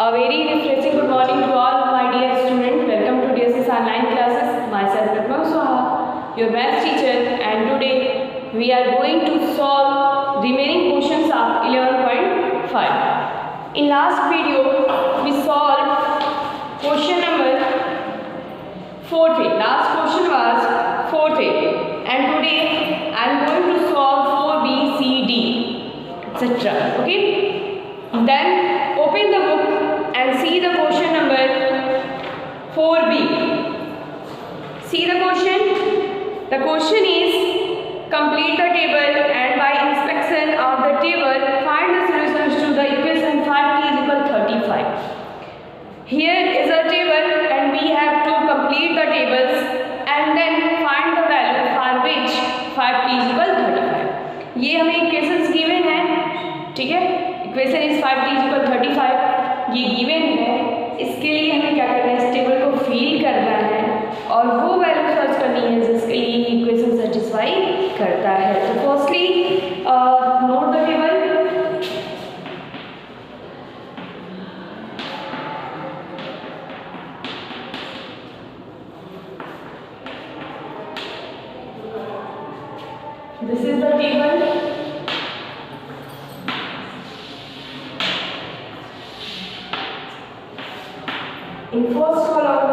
A very refreshing good morning to all my dear students. Welcome to DSS online classes. Myself Pratma Swaha, your math teacher, and today we are going to solve remaining questions of 11.5. In last video we solved question number 4th. Last question was 4th, and today I am going to solve 4B, C, D, etc. Okay. Then open the book and see the question number 4B. See the question. The question is complete the table and by inspection of the table find the solutions to the equation 5t is equal 35. Here is a table and we have to complete the tables and then find the value for which 5t is equal 35. ये हमें equations given है, ठीक है. Equation is 5t is equal 35, ये given है. इसके लिए हमें क्या करना है, इस टेबल को फिल करना है और वो वैल्यू सर्च करनी है जिसके लिए इक्वेशन सेटिस्फाई करता है. तो firstly note the table. This is the table. In first column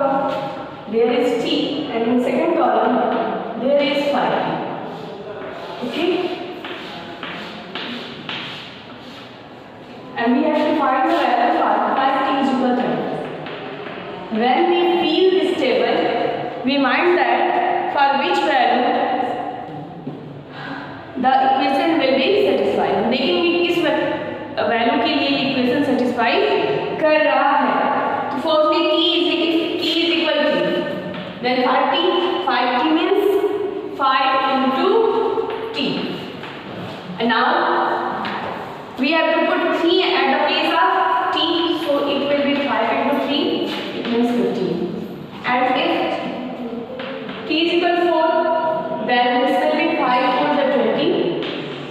there is t and in second column there is 5t. Okay, and we have to find the value for 5t is equal to 30. When we fill this table we find that for which value the equation will be satisfied. हम देखेंगे किस value के लिए equation satisfy कर रहा है. Firstly, t is equal to, then 5t means 5 into t, and now we have to put 3 at the place of t, so it will be 5 into 3, it means 15. And if t is equal to 4, then this will be 5 for the 20.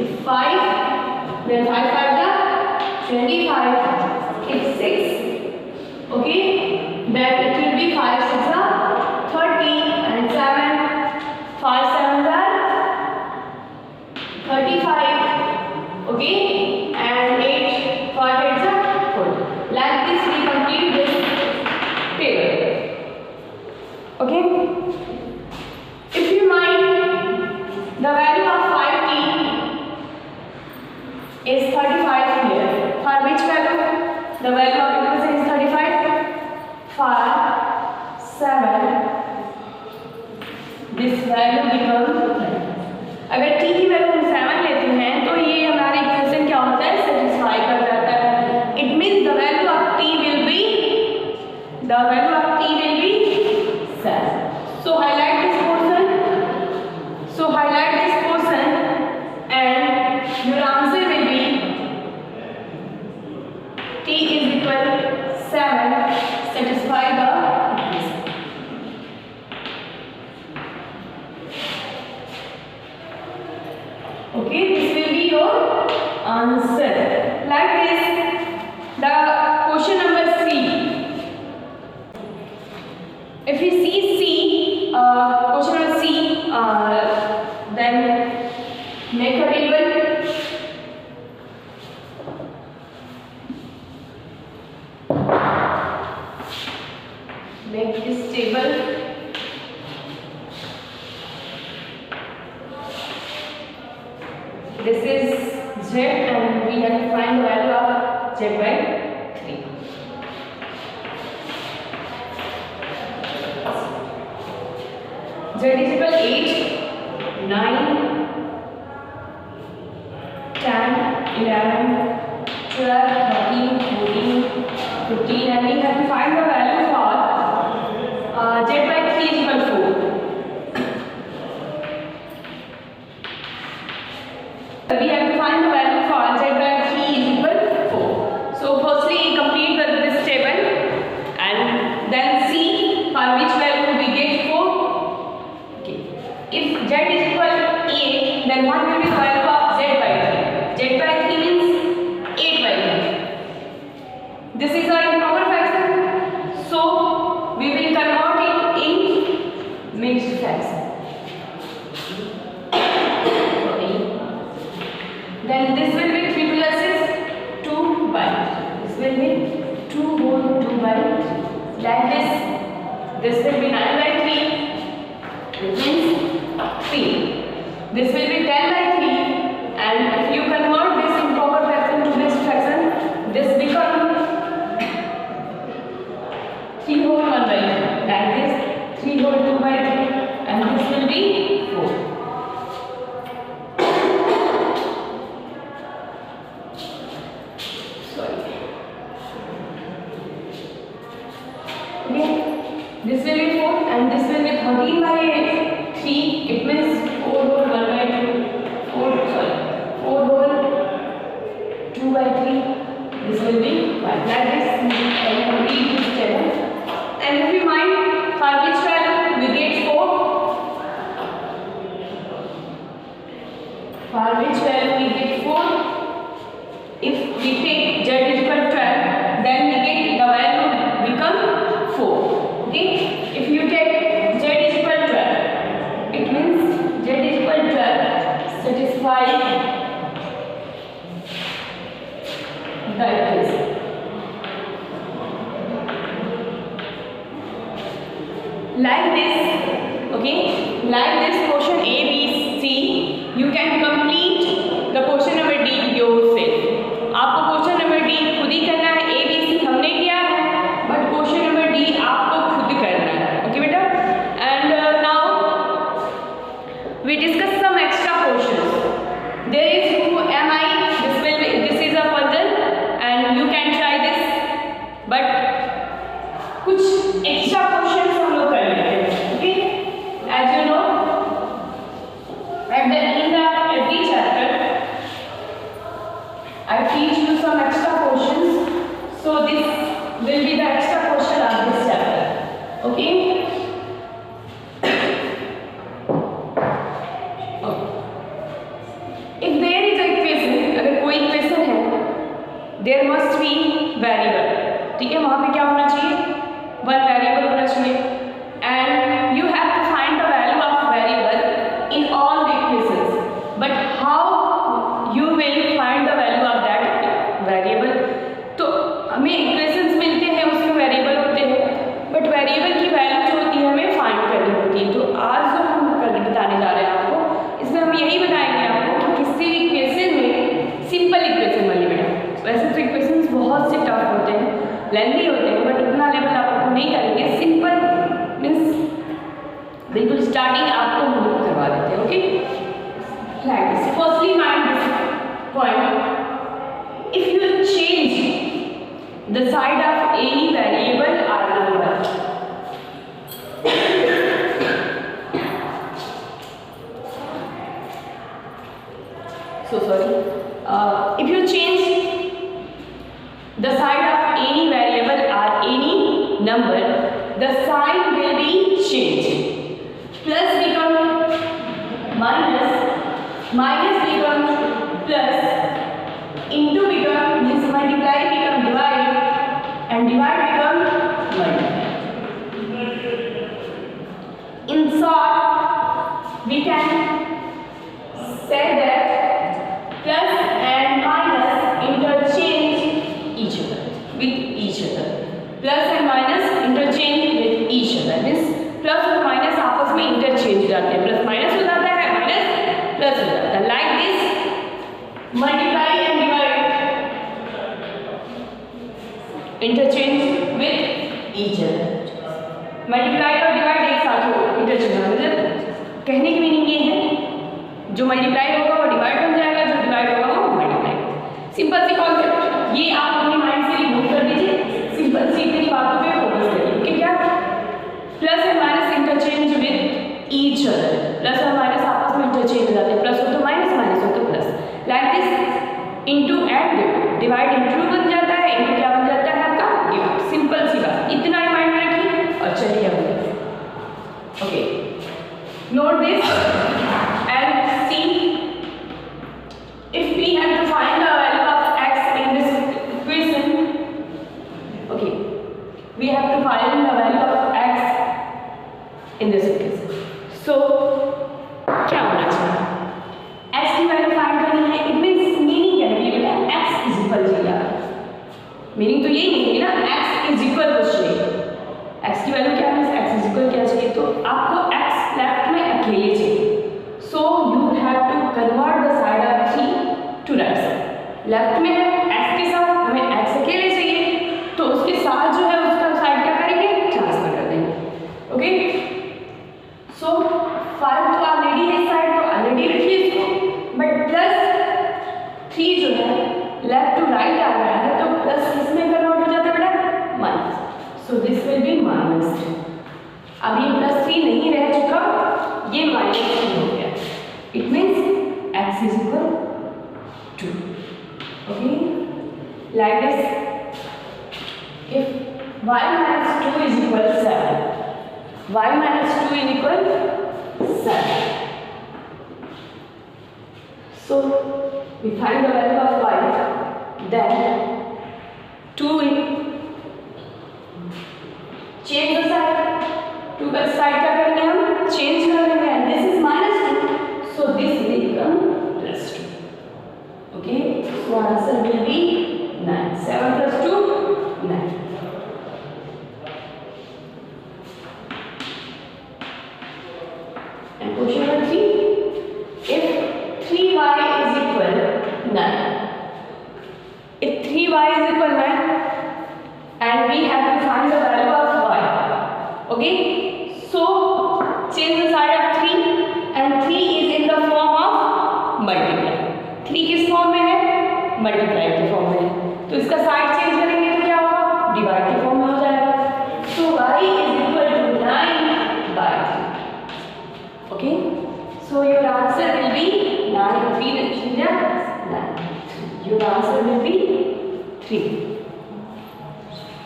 If 5, then 5 for the 25. If 6. Okay, then it will be 5 6 30 and 7 5 7 35. Okay, and 8 5 8 4. Like this we complete this table. Okay, if you mind the value of 5t is 35 here. For which value? The value of equation is 35. 5 7 this value becomes 30. अगर t की value हम 7 लेते हैं तो ये हमारा equation क्या होता है, सेटिस्फाई कर जाता है. It means the value of t will be 7. So highlight this portion and your answer will be t is equal 7. Satisfy the equation. Okay, this will be your answer. Like this, the question number C. If we see C, question number C, then make a table. Make this table. This is z and we have to find the value of z by 3. Z is equal 8, 9, 10, 11, 12, 13, 14, 15, and we have to find the value for z by 3 is equal to 4. We have to find the value for z by 3 is equal to 4. So firstly complete this table and then see for which value we get 4. Okay. If z is equal to 8, then what will be the value of z by 3? Z by 3 means 8 by 3. This is our 13/3, it means 4 whole 1/2, 4 whole 2/3. This will be 5. Like this, we can complete this table. And if we mind, for which value we get 4? For which value we get 4? If we take z is equal to 12, then we get the value become 4. Okay? If you take z is equal to 12, it means z is equal to 12 satisfy the equation. Like this, okay? Like this question A, B, C, you can complete the question number D yourself. आपको question number D खुद ही करना है. A B C हमने किया है, but question number D आपको खुद करना है. ओके बेटा. And now we discuss some extra questions. There is who am I, this is a puzzle and you can try this, but कुछ एक्स्ट्रा क्वेश्चंस हम लोग कर लेते हैं. Okay. As you know, at the end of every chapter I teach you some extra questions, so this will be the extra question of this chapter. Okay? If there is a equation, अगर कोई equation है, there must be variable. ठीक है, वहाँ पे क्या होना चाहिए? one variable होना चाहिए. And you have to find the value of variable in all the equations. But how you will find the value of that variable? तो हमें इक्वेशंस मिलते हैं, उसमें वेरिएबल होते हैं, बट वेरिएबल की वैल्यू जो होती है हमें फाइंड करनी होती है. तो आज जो हम बताने जा रहे हैं आपको, इसमें हम यही बताएंगे आपको कि किसी इक्वेशन में सिंपल इक्वेशन वाली बेटा. वैसे तो इक्वेशंस बहुत से टफ होते हैं, लेंथी होते हैं, बट उतना लेवल आपको नहीं करेंगे. सिंपल मीन्स बिल्कुल स्टार्टिंग आपको हम करवा देते हैं. Okay. Like this. Firstly, mind this point. If you change the side of any variable or number, so sorry. If you change the side of any variable or any number, the sign will be changed. Plus become minus. Minus become plus, into become means multiply become divide, and divide become multiply. In short, we can say that plus and minus interchange each other with each other. Plus and minus interchange with each other means plus और minus आपस में interchange हो जाते हैं. plus minus हो जाता है, minus plus हो जाता है. like this, multiply and divide interchange with each other. multiply और divide एक साथ हो interchange. मतलब कहने की मीनिंग ये है, जो multiply होगा वो divide बन जाएगा, जो divide होगा वो multiply. सिंपल सी कॉन्सेप्ट, ये आप अपने माइंड से रिमूव कर दीजिए. सिंपल सी इतनी बातों पे फोकस करिए. ओके. क्या plus and minus interchange with each other. Plus और माइनस आपस में इंटरचेंज हो जाते हैं. प्लस हो तो माइनस, माइनस हो तो plus. Like this, into and divide into बन जाता है. इनटू क्या बन जाता है आपका? डिवाइड. सिंपल सी बात, इतना ही माइंड में रखिए और चलिए अब. Okay. Note this and see. If we have to find the value of x in this equation, okay, we have to find the value of x in this equation. So क्या होना चाहिए? x की value find करनी है. It means meaning क्या है बेटा? x is equal to क्या? मीनिंग तो यही नहीं है ना, x इज इक्वल कुछ चाहिए. x की वैल्यू क्या है? x इज इक्वल क्या चाहिए? तो आपको x लेफ्ट में अकेले चाहिए. So you have to convert the side of 3 to right side. Left में है x के साथ, हमें x अकेले चाहिए, तो उसके साथ जो है उसका साइड क्या करेंगे? ट्रांसफर कर देंगे. ओके. सो 5 तो ऑलरेडी है साइड, तो ऑलरेडी रखिए इसको, बट प्लस 3 जो है लेफ्ट टू राइट आ रहा है, तो प्लस किस में कन्वर्ट हो जाता है बेटा? Minus. So this will be minus 3. अब ये +3 नहीं रह चुका, ये -3 हो गया। It means x is equal 2। Okay, like this, if y minus 2 is equal 7, y minus 2 is equal 7. So we find the value of y, then 2 change the side, 2 का side क्या करेंगे हम, change कर देंगे, and this is -2, so this will become +2. Okay, so answer will be 9. 7 plus 2, 9. And question number 3, if 3y is equal 9, if 3y is equal 9 and we have to find the value of y, okay, so change the side of 3 and 3 is in the form of multiply. 3 किस form में है, multiply के form में है, तो इसका side change करेंगे तो क्या होगा, डिवाइड के फॉर्म में हो जाएगा। so y is equal to 9/3. okay, so your answer will be 9. 3 9. Your answer will be 3.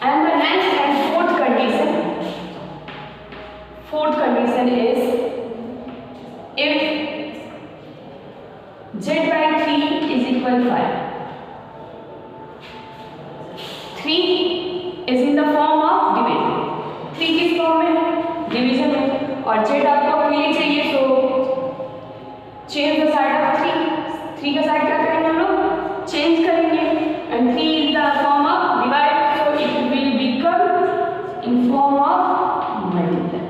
And the next and fourth condition is, if z/3 is equal 5, 3 is in the form of division, 3 किस form में है, division में, और z आपको अकेले चाहिए, so change the side of 3. 3 का side क्या करेंगे हम लोग, चेंज करेंगे, and 3 is the form of divide, so it will become in form of multiply.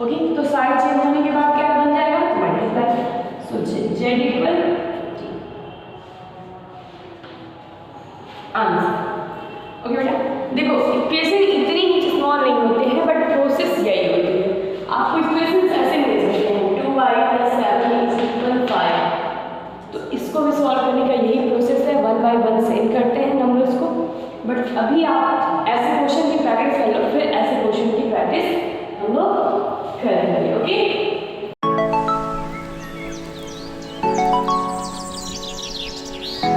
okay, तो साइड चेंज होने के बाद क्या बन जाएगा, multiply, so z equal 3. Answer. Okay बेटा, देखो इक्वेशन इतनी ही स्मॉल नहीं होते हैं, बट प्रोसेस यही होती है। आपको इक्वेशन ऐसे मिल सकते हैं, 2y + 7 = 5, तो इसको भी सॉल्व करने का यही प्रोसेस है, 1 by 1 सेंड करते हैं नंबर्स को। बट अभी आप ऐसे क्वेश्चन की प्रैक्टिस कर लो, फिर ऐसे क्वेश्चन की प्रैक्टिस